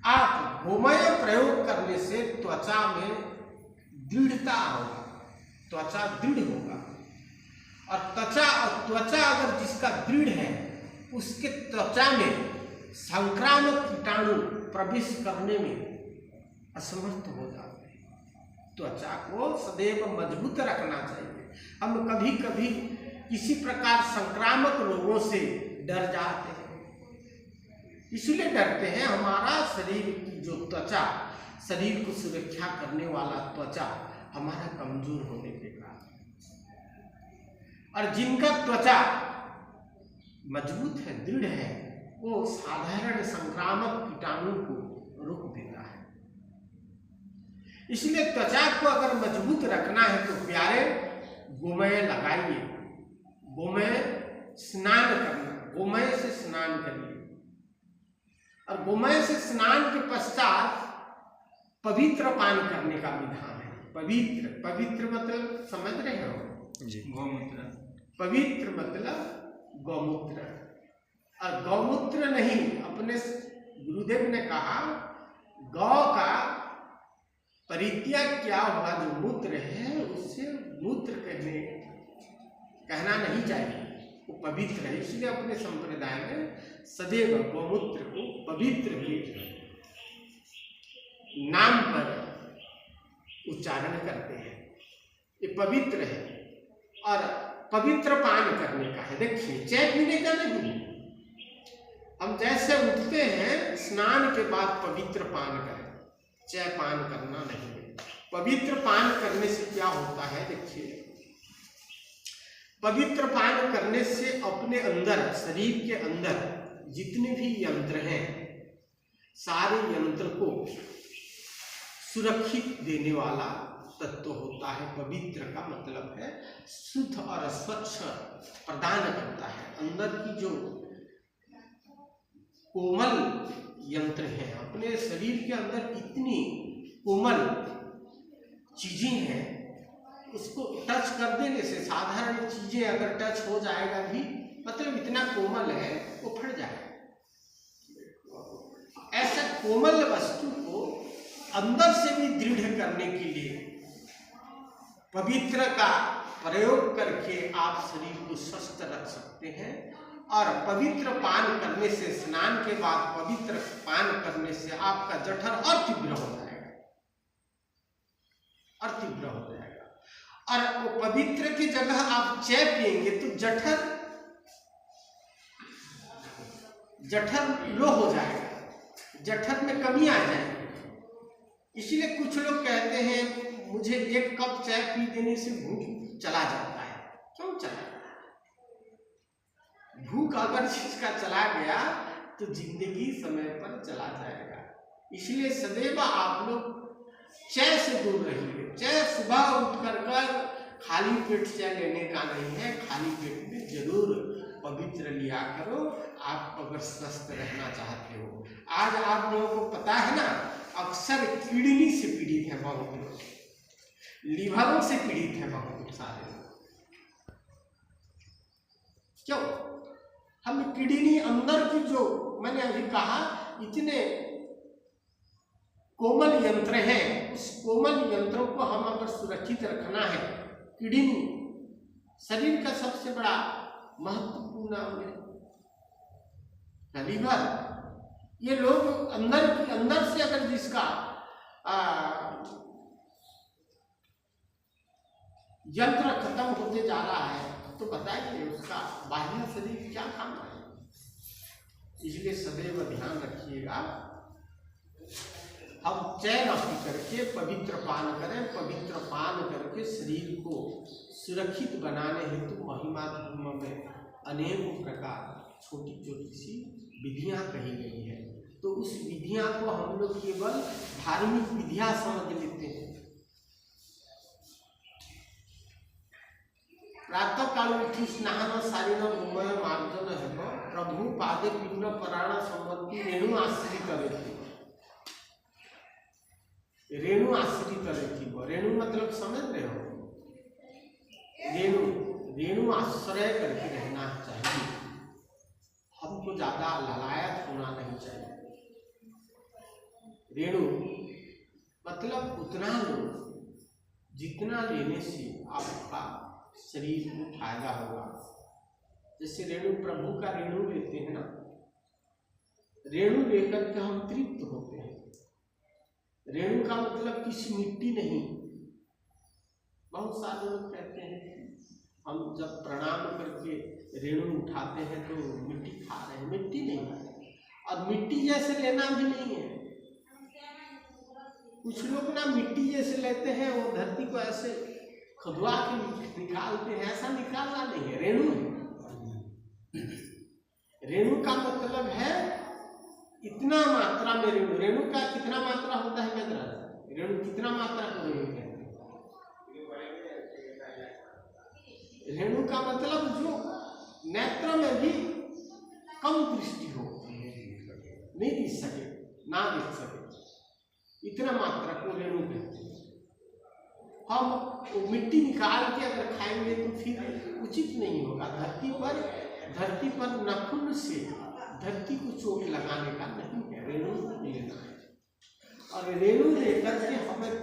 आप गोमय प्रयोग करने से त्वचा में दृढ़ता होगा, त्वचा दृढ़ होगा। और त्वचा अगर जिसका दृढ़ है उसके त्वचा में संक्रामक कीटाणु प्रवेश करने में असमर्थ हो जाते हैं। त्वचा को सदैव मजबूत रखना चाहिए। हम कभी कभी किसी प्रकार संक्रामक रोगों से डर जाते हैं, इसलिए डरते हैं हमारा शरीर की जो त्वचा, शरीर को सुरक्षा करने वाला त्वचा हमारा कमजोर होने के कारण। और जिनका त्वचा मजबूत है, दृढ़ है, वो साधारण संक्रामक कीटाणु को रोक देता है। इसलिए त्वचा को अगर मजबूत रखना है तो प्यारे गोमय लगाइए, गोमय स्नान करना, गोमय से स्नान करिए। और गोमय से स्नान के पश्चात पवित्र पान करने का विधान है। पवित्र, पवित्र मतलब समझ रहे हो जी? गौमूत्र। पवित्र मतलब गौमूत्र। और गौमूत्र नहीं, अपने गुरुदेव ने कहा गौ का परित्याग क्या हुआ, जो मूत्र है उससे मूत्र कहना नहीं चाहिए, वो पवित्र है। इसलिए अपने संप्रदाय में सदैव गौमूत्र को पवित्र के नाम पर उच्चारण करते हैं। ये पवित्र है और पवित्र पान करने का है। देखिए, चाय पीने का नहीं, हम जैसे उठते हैं स्नान के बाद पवित्र पान करें, चाय पान करना नहीं है। पवित्र पान करने से क्या होता है, देखिए, पवित्र पान करने से अपने अंदर, शरीर के अंदर जितने भी यंत्र हैं, सारे यंत्र को सुरक्षित देने वाला तत्व होता है। पवित्र का मतलब है शुद्ध और स्वच्छ प्रदान करता है। अंदर की जो कोमल यंत्र हैं, अपने शरीर के अंदर इतनी कोमल चीजें हैं, उसको टच कर देने से, साधारण चीजें अगर टच हो जाएगा भी, मतलब इतना कोमल है, वो फट जाएगा। ऐसा कोमल वस्तु को अंदर से भी दृढ़ करने के लिए पवित्र का प्रयोग करके आप शरीर को स्वस्थ रख सकते हैं। और पवित्र पान करने से, स्नान के बाद पवित्र पान करने से आपका जठर और तीव्र हो जाएगा, और तीव्र हो जाएगा। और वो पवित्र की जगह आप चाय पिएंगे तो जठर लो हो जाएगा, जठर में कमी आ जाएगी। इसलिए कुछ लोग कहते हैं मुझे 1 कप चाय पी देने से भूख चला जाता है। क्यों चला जाता है? भूख अगर जिसका चला गया तो जिंदगी समय पर चला जाएगा। इसलिए सदैव आप लोग चाय से दूर रहिए। चाय सुबह उठ कर खाली पेट चाय लेने का नहीं है, खाली पेट में जरूर पवित्र लिया करो, आप अगर स्वस्थ रहना चाहते हो। आज आप लोगों को पता है ना, अक्सर किडनी से पीड़ित है बहुत लोग, लीवर से पीड़ित है बहुत सारे लोग। क्यों? हम किडनी अंदर की जो मैंने अभी कहा इतने कोमल यंत्र हैं, उस कोमल यंत्रों को हम अगर सुरक्षित रखना है, किडनी शरीर का सबसे बड़ा महत्वपूर्ण अंग है, लीवर। ये लोग अंदर से अगर जिसका यंत्र खत्म होते जा रहा है तो बताइए उसका बाह्य शरीर क्या काम है। इसलिए सदैव ध्यान रखिएगा, हम चाय न पी करके पवित्र पान करें। पवित्र पान करके शरीर को सुरक्षित बनाने हेतु महिमा धर्म में अनेक प्रकार छोटी छोटी सी विधियां कही गई है। तो उस विधियां को हम लोग केवल धार्मिक विधियां समझ लेते हैं। प्रातः काल उठी स्नान सारिण गोमय मार्जन है प्रभु पादे पिंड पराण संबंधी रेणु आश्रित रही। रेणु आश्रित रही, वो रेणु मतलब समझ रहे हो, रेणु आश्रय करके रहना चाहिए। हमको ज्यादा ललायत होना नहीं चाहिए। रेणु मतलब उतना लो जितना लेने से आपका शरीर को फायदा होगा। जैसे रेणु प्रभु का रेणु लेते हैं ना, रेणु लेकर के हम तृप्त होते हैं। रेणु का मतलब किसी मिट्टी नहीं। बहुत सारे लोग कहते हैं हम जब प्रणाम करके रेणु उठाते हैं तो मिट्टी खा रहे हैं। मिट्टी नहीं है, और मिट्टी जैसे लेना भी नहीं है। कुछ लोग ना मिट्टी जैसे लेते हैं, वो धरती को ऐसे खुदवा के निकालते हैं। ऐसा निकालना नहीं है, रेणु है। रेणु का मतलब है इतना मात्रा में रेणु। रेणु का कितना मात्रा होता है क्या? रेणु कितना मात्रा को रेणु कहते हैं? रेणु का मतलब जो नेत्र में भी कम दृष्टि हो, नहीं दिख सके, ना दिख सके, इतना मात्रा को रेणु कहते हैं। हम वो मिट्टी निकाल के अगर खाएंगे तो फिर उचित नहीं होगा। धरती पर नाखून से धरती को चोट लगाने का नहीं है, रेणु लेना है। और रेणु लेकर के हमें